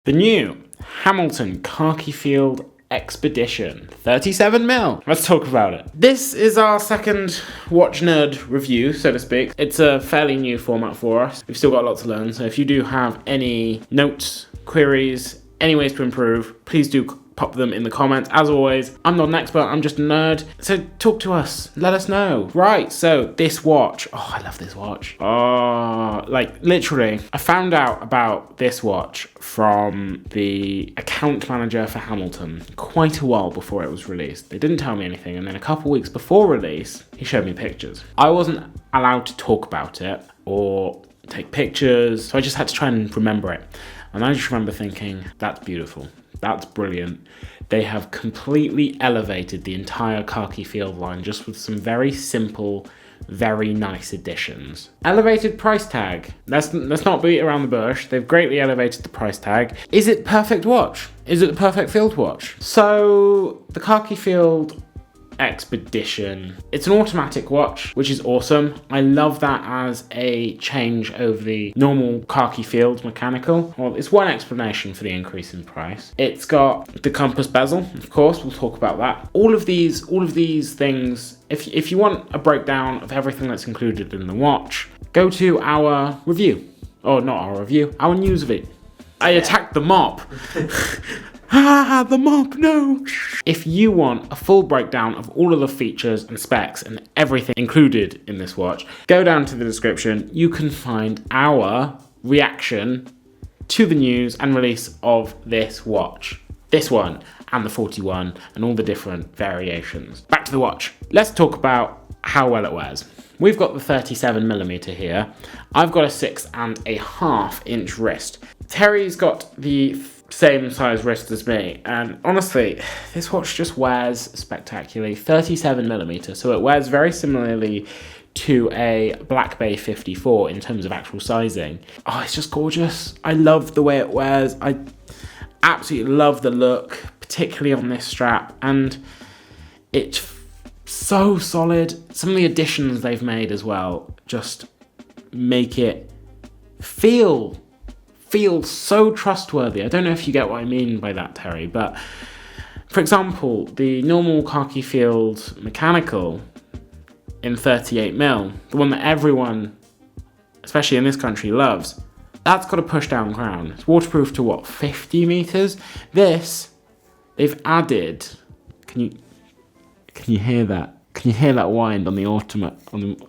The new Hamilton Khaki Field Expedition 37mm. Let's talk about it. This is our second watch nerd review, so to speak. It's a fairly new format for us. We've still got a lot to learn, so if you do have any notes, queries, any ways to improve, please do pop them in the comments. As always, I'm not an expert, I'm just a nerd. So talk to us, let us know. Right, so this watch. Oh, I love this watch. Oh, like literally, I found out about this watch from the account manager for Hamilton quite a while before it was released. They didn't tell me anything, and then a couple weeks before release, he showed me pictures. I wasn't allowed to talk about it or take pictures, so I just had to try and remember it. And I just remember thinking, that's beautiful. That's brilliant. They have completely elevated the entire Khaki Field line just with some very simple, very nice additions. Elevated price tag. Let's not beat around the bush. They've greatly elevated the price tag. Is it perfect watch? Is it the perfect field watch? So the Khaki Field Expedition. It's an automatic watch, which is awesome. I love that as a change over the normal Khaki Field mechanical. Well, it's one explanation for the increase in price. It's got the compass bezel, of course, we'll talk about that. All of these things, if you want a breakdown of everything that's included in the watch, go to our review. Or not our review, our news vid. I attacked the mop. The mop, no! If you want a full breakdown of all of the features and specs and everything included in this watch, go down to the description. You can find our reaction to the news and release of this watch. This one, and the 41, and all the different variations. Back to the watch. Let's talk about how well it wears. We've got the 37mm here. I've got a 6.5 inch wrist. Terry's got the same size wrist as me, and honestly, this watch just wears spectacularly. 37mm, so it wears very similarly to a Black Bay 54 in terms of actual sizing. Oh, it's just gorgeous. I love the way it wears. I absolutely love the look, particularly on this strap, and it's so solid. Some of the additions they've made as well just make it feel so trustworthy. I don't know if you get what I mean by that, Terry, but for example, the normal Khaki Field mechanical in 38mm, the one that everyone, especially in this country, loves, that's got a push-down crown. It's waterproof to what, 50 meters? This, they've added, can you hear that? Can you hear that wind on the ultimate?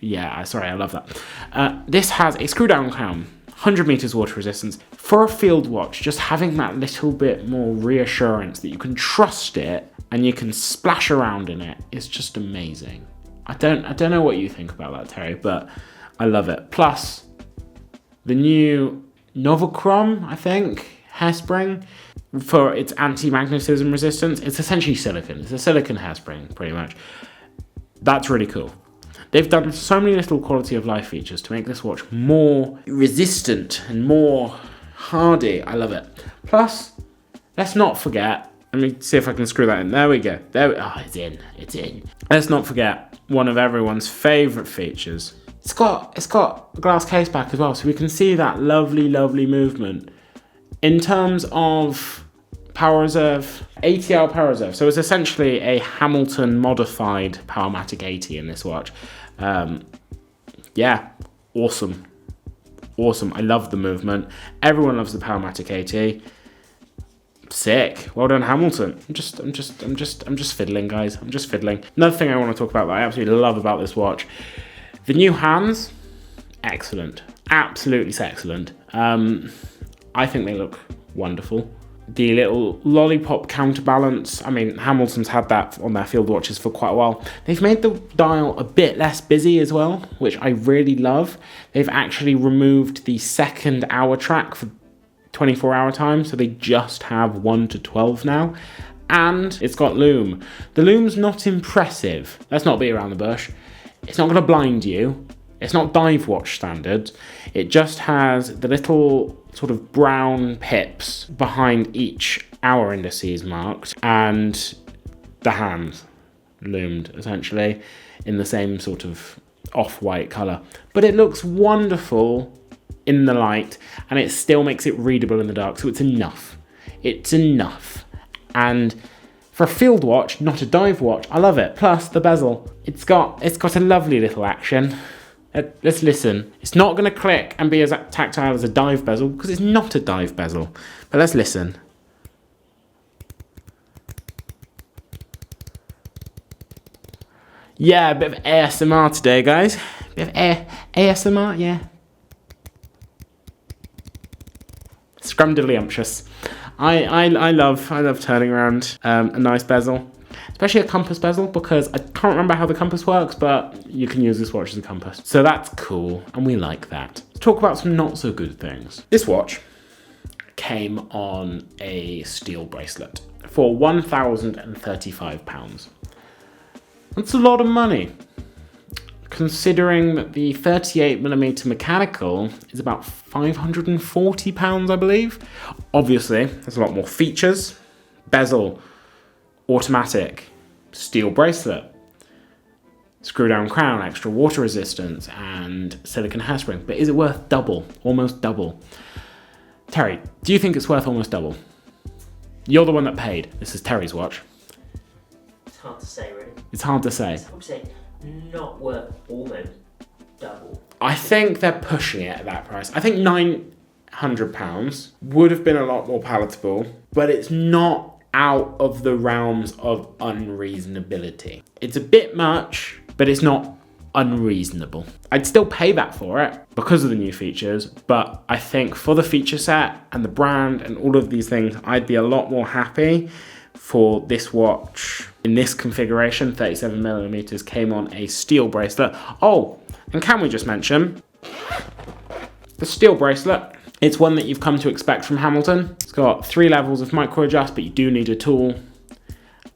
Yeah, sorry, I love that. This has a screw-down crown, 100 meters water resistance. For a field watch, just having that little bit more reassurance that you can trust it and you can splash around in it is just amazing. I don't know what you think about that, Terry, but I love it. Plus, the new Novachrom, I think, hairspring for its anti-magnetism resistance. It's essentially silicon. It's a silicon hairspring, pretty much. That's really cool. They've done so many little quality of life features to make this watch more resistant and more hardy. I love it. Plus, let's not forget, let me see if I can screw that in. There we go. It's in. Let's not forget one of everyone's favorite features. It's got a glass case back as well, so we can see that lovely movement. In terms of power reserve, 80-hour power reserve. So it's essentially a Hamilton modified Powermatic 80 in this watch. Yeah, awesome. I love the movement. Everyone loves the Powermatic 80. Sick. Well done, Hamilton. I'm just fiddling, guys. I'm just fiddling. Another thing I want to talk about that I absolutely love about this watch, the new hands, excellent. Absolutely excellent. I think they look wonderful. The little lollipop counterbalance, I mean, Hamilton's had that on their field watches for quite a while. They've made the dial a bit less busy as well, which I really love. They've actually removed the second hour track for 24-hour time, so they just have 1 to 12 now. And it's got Lume. The Lume's not impressive. Let's not beat around the bush. It's not going to blind you. It's not dive watch standard. It just has the little sort of brown pips behind each hour indices marked, and the hands loomed essentially in the same sort of off-white colour. But it looks wonderful in the light, and it still makes it readable in the dark, so it's enough. It's enough. And for a field watch, not a dive watch, I love it. Plus the bezel, it's got a lovely little action. Let's listen. It's not going to click and be as tactile as a dive bezel because it's not a dive bezel. But let's listen. Yeah, a bit of ASMR today, guys. A bit of ASMR, yeah. Scrumdiddlyumptious. I love turning around a nice bezel, especially a compass bezel, because I can't remember how the compass works, but you can use this watch as a compass. So that's cool, and we like that. Let's talk about some not so good things. This watch came on a steel bracelet for £1,035. That's a lot of money, considering that the 38mm mechanical is about £540, I believe. Obviously, there's a lot more features. Bezel, automatic, steel bracelet, screw down crown, extra water resistance, and silicone hairspring. But is it worth double, almost double? Terry, do you think it's worth almost double? You're the one that paid. This is Terry's watch. It's hard to say, really. It's hard to say. I would say not worth almost double. I think they're pushing it at that price. I think £900 would have been a lot more palatable, but it's not out of the realms of unreasonability. It's a bit much, but it's not unreasonable. I'd still pay that for it because of the new features, but I think for the feature set and the brand and all of these things, I'd be a lot more happy for this watch in this configuration. 37mm came on a steel bracelet. Oh, and can we just mention the steel bracelet? It's one that you've come to expect from Hamilton. It's got 3 levels of micro adjust, but you do need a tool.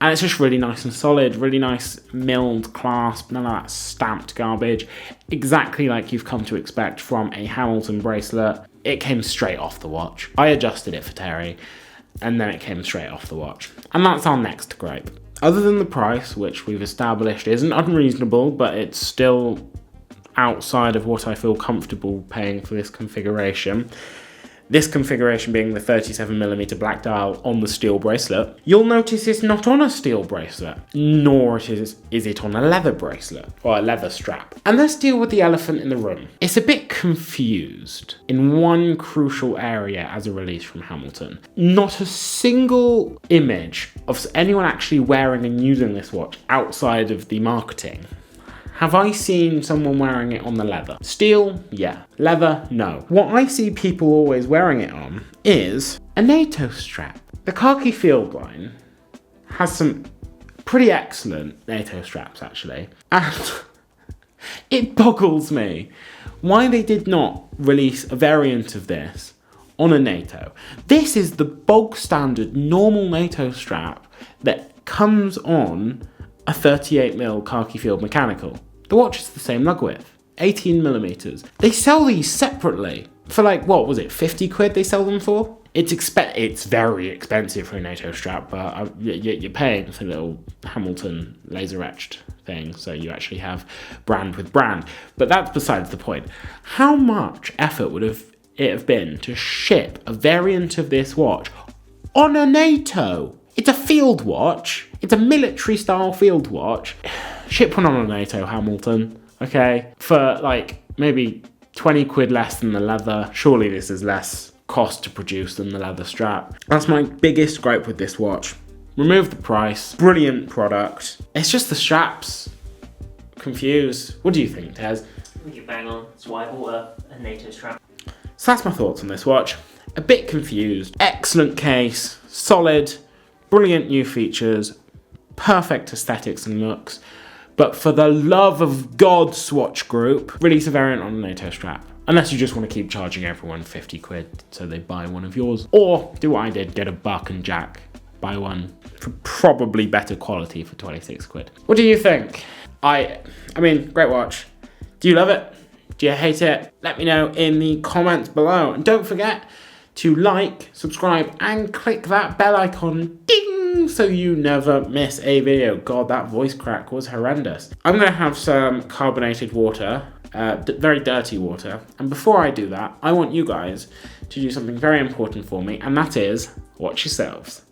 And it's just really nice and solid, really nice milled clasp, none of that stamped garbage. Exactly like you've come to expect from a Hamilton bracelet. It came straight off the watch. I adjusted it for Terry, and then it came straight off the watch. And that's our next gripe. Other than the price, which we've established isn't unreasonable, but it's still outside of what I feel comfortable paying for this configuration. This configuration being the 37mm black dial on the steel bracelet. You'll notice it's not on a steel bracelet, nor is it on a leather bracelet or a leather strap. And let's deal with the elephant in the room. It's a bit confused in one crucial area as a release from Hamilton. Not a single image of anyone actually wearing and using this watch outside of the marketing have I seen someone wearing it on the leather. Steel, yeah. Leather, no. What I see people always wearing it on is a NATO strap. The Khaki Field line has some pretty excellent NATO straps, actually. And it boggles me why they did not release a variant of this on a NATO. This is the bog standard normal NATO strap that comes on a 38mm Khaki Field mechanical. The watch is the same lug width, 18mm. They sell these separately for like, what was it, 50 quid they sell them for? It's very expensive for a NATO strap, but you're paying for a little Hamilton laser etched thing, so you actually have brand with brand. But that's besides the point. How much effort would it have been to ship a variant of this watch on a NATO? It's a field watch. It's a military style field watch. Ship one on a NATO, Hamilton, okay? For like maybe 20 quid less than the leather. Surely this is less cost to produce than the leather strap. That's my biggest gripe with this watch. Remove the price. Brilliant product. It's just the straps. Confused. What do you think, Tez? I think you're bang on. That's why I bought a NATO strap. So that's my thoughts on this watch. A bit confused. Excellent case. Solid. Brilliant new features. Perfect aesthetics and looks. But for the love of God, Swatch Group, release a variant on a NATO strap. Unless you just want to keep charging everyone 50 quid so they buy one of yours. Or do what I did, get a buck and jack. Buy one for probably better quality for 26 quid. What do you think? I mean, great watch. Do you love it? Do you hate it? Let me know in the comments below. And don't forget to like, subscribe, and click that bell icon. Ding! So you never miss a video. God, that voice crack was horrendous. I'm going to have some carbonated water very dirty water. And before I do that, I want you guys to do something very important for me, and that is watch yourselves.